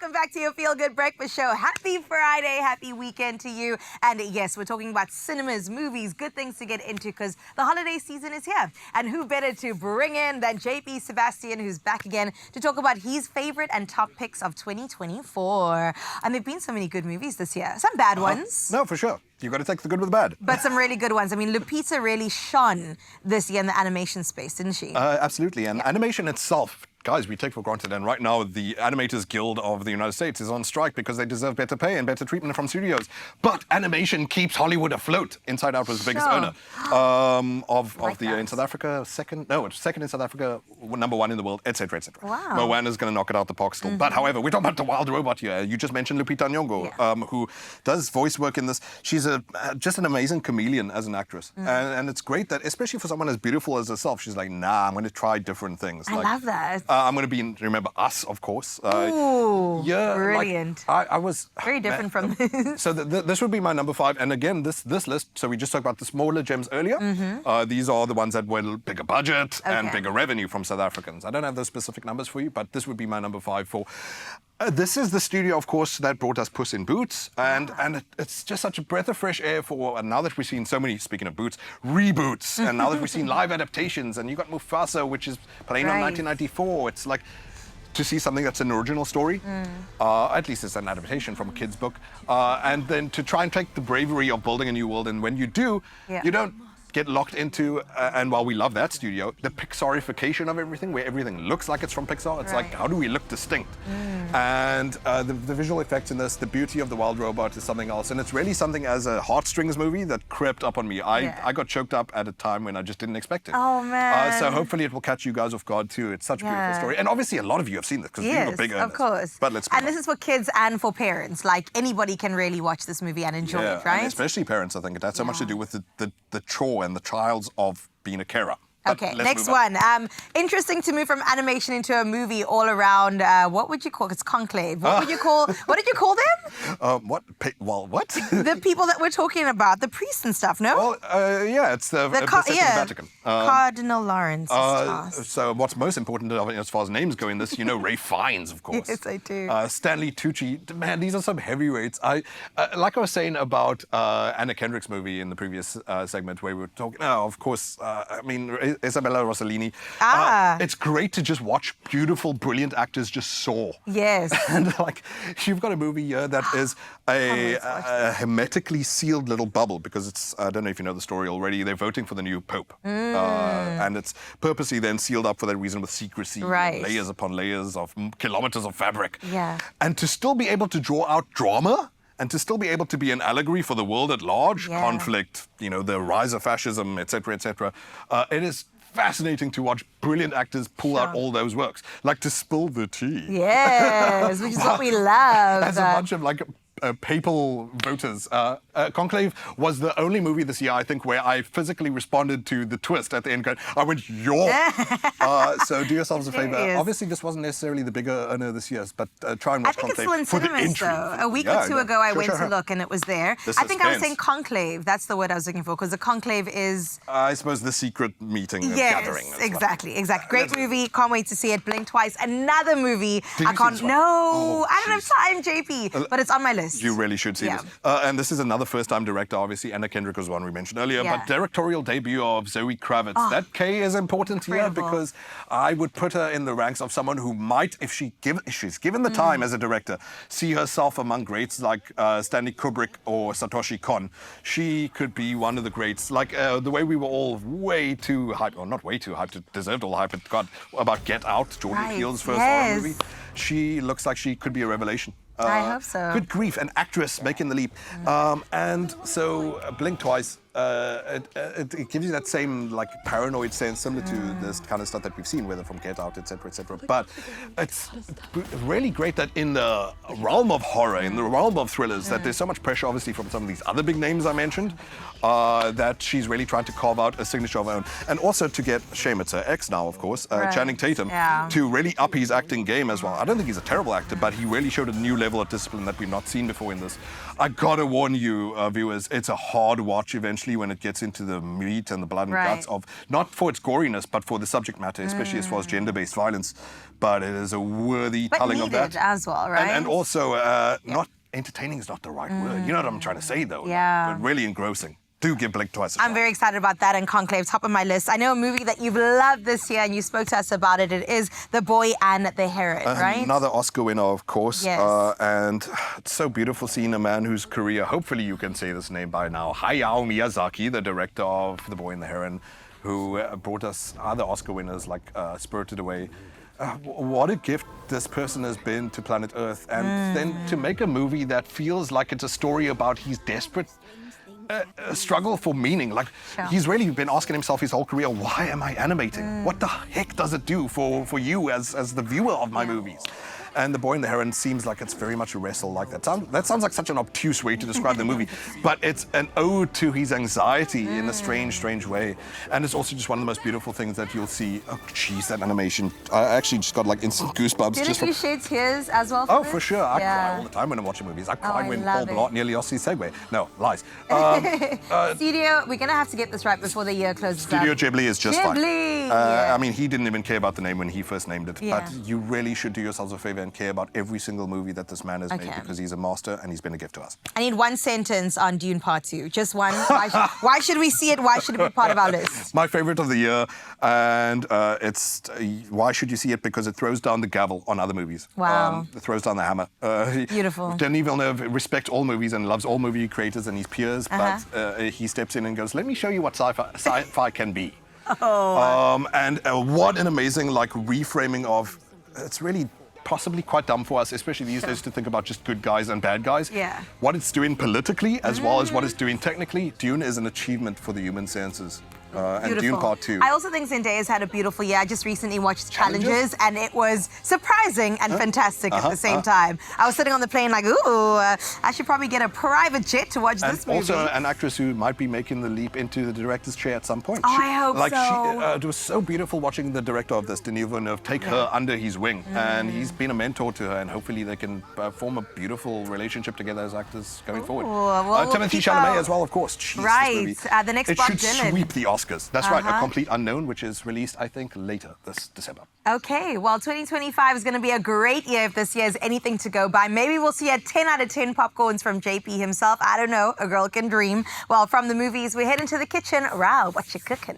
welcome back to your Feel Good Breakfast Show. Happy Friday, happy weekend to you. And yes, we're talking about cinemas, movies, good things to get into because the holiday season is here. And who better to bring in than JP Sebastian, who's back again to talk about his favorite and top picks of 2024. And there've been so many good movies this year. Some bad ones. No, for sure. You've got to take the good with the bad. But some really good ones. I mean, Lupita really shone this year in the animation space, didn't she? Absolutely. And animation itself, guys, we take for granted. And right now, the Animators Guild of the United States is on strike because they deserve better pay and better treatment from studios. But animation keeps Hollywood afloat. Inside Out was the biggest owner of the year in South Africa. Second in South Africa, number one in the world, etc., etc. Wow. Moana's going to knock it out the park still. But however, we're talking about the wild robot here. You just mentioned Lupita Nyong'o, who does voice work in this. She's just an amazing chameleon as an actress. And it's great that, especially for someone as beautiful as herself, she's like, nah, I'm going to try different things. I love that. I'm going to be in Remember Us, of course. Ooh, yeah, brilliant. Like, I was... Very different from this. So this would be my number 5. And again, this list, so we just talked about the smaller gems earlier. These are the ones that were bigger budget and bigger revenue from South Africans. I don't have those specific numbers for you, but this would be my number 5 for... this is the studio, of course, that brought us Puss in Boots. And it's just such a breath of fresh air for... And now that we've seen so many, speaking of Boots, reboots. And now that we've seen live adaptations. And you got Mufasa, which is playing on 1994. It's like... to see something that's an original story, at least it's an adaptation from a kid's book, and then to try and take the bravery of building a new world, and when you do, you don't get locked into, and while we love that studio, the Pixarification of everything, where everything looks like it's from Pixar. It's like, how do we look distinct? And the visual effects in this, the beauty of the wild robot is something else. And it's really something as a heartstrings movie that crept up on me. I got choked up at a time when I just didn't expect it. Oh, man. So hopefully it will catch you guys off guard too. It's such a beautiful story. And obviously a lot of you have seen this because you're big earners. Of course. But let's this is for kids and for parents. Like, anybody can really watch this movie and enjoy it, right? And especially parents, I think. It has so much to do with the chore and the trials of being a carer. But okay, next one. Interesting to move from animation into a movie all around. What would you call it? It's Conclave. What did you call them? What? What? The people that we're talking about, the priests and stuff, no? Well, yeah, it's the Vatican. Cardinal Lawrence. So what's most important as far as names go in this, you know, Ray Fiennes, of course. Yes, I do. Stanley Tucci. Man, these are some heavyweights. Like I was saying about Anna Kendrick's movie in the previous segment where we were talking, of course, I mean, Isabella Rossellini. It's great to just watch beautiful, brilliant actors just soar. Yes. And like, you've got a movie here that is a hermetically sealed little bubble because it's, I don't know if you know the story already, they're voting for the new Pope. And it's purposely then sealed up for that reason with secrecy, layers upon layers of kilometers of fabric. Yeah. And to still be able to draw out drama and to still be able to be an allegory for the world at large, conflict, you know, the rise of fascism, etc., etc. It is fascinating to watch brilliant actors pull out all those works, like To Spill the Tea. Yes, which is what we love. As a bunch of like papal voters. Conclave was the only movie this year, I think, where I physically responded to the twist at the end. I went, yo! So do yourselves a favor. Obviously, this wasn't necessarily the bigger earner this year, but try and watch Conclave. I think it's still in cinemas, though. A week or two ago, I went to look, and it was there. I think I was saying conclave. That's the word I was looking for, because the conclave is... I suppose the secret meeting and gathering. Yes, exactly. Great movie. Can't wait to see it. Blink twice. Another movie. I don't have time, JP, but it's on my list. You really should see this. And this is another first-time director, obviously. Anna Kendrick was one we mentioned earlier, but directorial debut of Zoe Kravitz. That K is important here because I would put her in the ranks of someone who might, if she's given the time as a director, see herself among greats like Stanley Kubrick or Satoshi Kon. She could be one of the greats. Like the way we were all way too hyped, or not way too hyped, it deserved all the hype it got, about Get Out, Jordan Peele's first horror movie. She looks like she could be a revelation. I hope so. Good grief, an actress making the leap. And so Blink Twice, it gives you that same like paranoid sense, similar to this kind of stuff that we've seen, whether from Get Out, etc., etc. But it's really great that in the realm of horror, in the realm of thrillers, that there's so much pressure, obviously, from some of these other big names I mentioned, that she's really trying to carve out a signature of her own. And also to get, shame it's her ex now, of course, Channing Tatum, to really up his acting game as well. I don't think he's a terrible actor, but he really showed a new level of discipline that we've not seen before in this. I gotta warn you, viewers, it's a hard watch eventually when it gets into the meat and the blood and guts of, not for its goriness, but for the subject matter, especially as far as gender-based violence. But it is a worthy telling of that. As well, right? And also, not entertaining is not the right word. You know what I'm trying to say, though. Yeah. But really engrossing. Do give Blake twice a shot. I'm very excited about that, and Conclave, top of my list. I know a movie that you've loved this year, and you spoke to us about it. It is The Boy and the Heron, right? Another Oscar winner, of course. Yes. And it's so beautiful seeing a man whose career, hopefully you can say this name by now, Hayao Miyazaki, the director of The Boy and the Heron, who brought us other Oscar winners like Spirited Away. What a gift this person has been to planet Earth. And then to make a movie that feels like it's a story about his desperate struggle for meaning. Like, he's really been asking himself his whole career, why am I animating? What the heck does it do for you as the viewer of my movies? And The Boy and the Heron seems like it's very much a wrestle like that. That sounds like such an obtuse way to describe the movie, but it's an ode to his anxiety in a strange, strange way. And it's also just one of the most beautiful things that you'll see. Oh, jeez, that animation. I actually just got like instant goosebumps. Didn't you shed tears as well? Oh, for sure. I cry all the time when I'm watching movies. I cry when Paul Blart nearly lost his Segway. No, lies. Studio, we're going to have to get this right before the year closes Studio Ghibli is just fine. Yeah. I mean, he didn't even care about the name when he first named it. Yeah. But you really should do yourselves a favor and care about every single movie that this man has made, because he's a master and he's been a gift to us. I need one sentence on Dune Part 2. Just one. Why should we see it? Why should it be part of our list? My favorite of the year, and it's why should you see it? Because it throws down the gavel on other movies. Wow. It throws down the hammer. Beautiful. Denis Villeneuve respects all movies and loves all movie creators and his peers, but he steps in and goes, let me show you what sci-fi can be. And what an amazing reframing of, it's really possibly quite dumb for us, especially these days, to think about just good guys and bad guys. Yeah. What it's doing politically as well as what it's doing technically, Dune is an achievement for the human senses. And Dune Part 2. I also think Zendaya's had a beautiful year. I just recently watched Challenges, and it was surprising and fantastic at the same time. I was sitting on the plane like, ooh, I should probably get a private jet to watch this movie. Also an actress who might be making the leap into the director's chair at some point. Oh, I hope so. It was so beautiful watching the director of this, Denis Villeneuve, take her under his wing. And he's been a mentor to her, and hopefully they can form a beautiful relationship together as actors going forward. Well, Timothy Chalamet as well, of course. Jeez, right. The next Bob Dylan. It should sweep the Oscars. That's right, A Complete Unknown, which is released, I think, later this December. Okay, well, 2025 is going to be a great year if this year is anything to go by. Maybe we'll see a 10 out of 10 popcorns from JP himself. I don't know, a girl can dream. Well, from the movies, we head into the kitchen. Rao, what you cooking?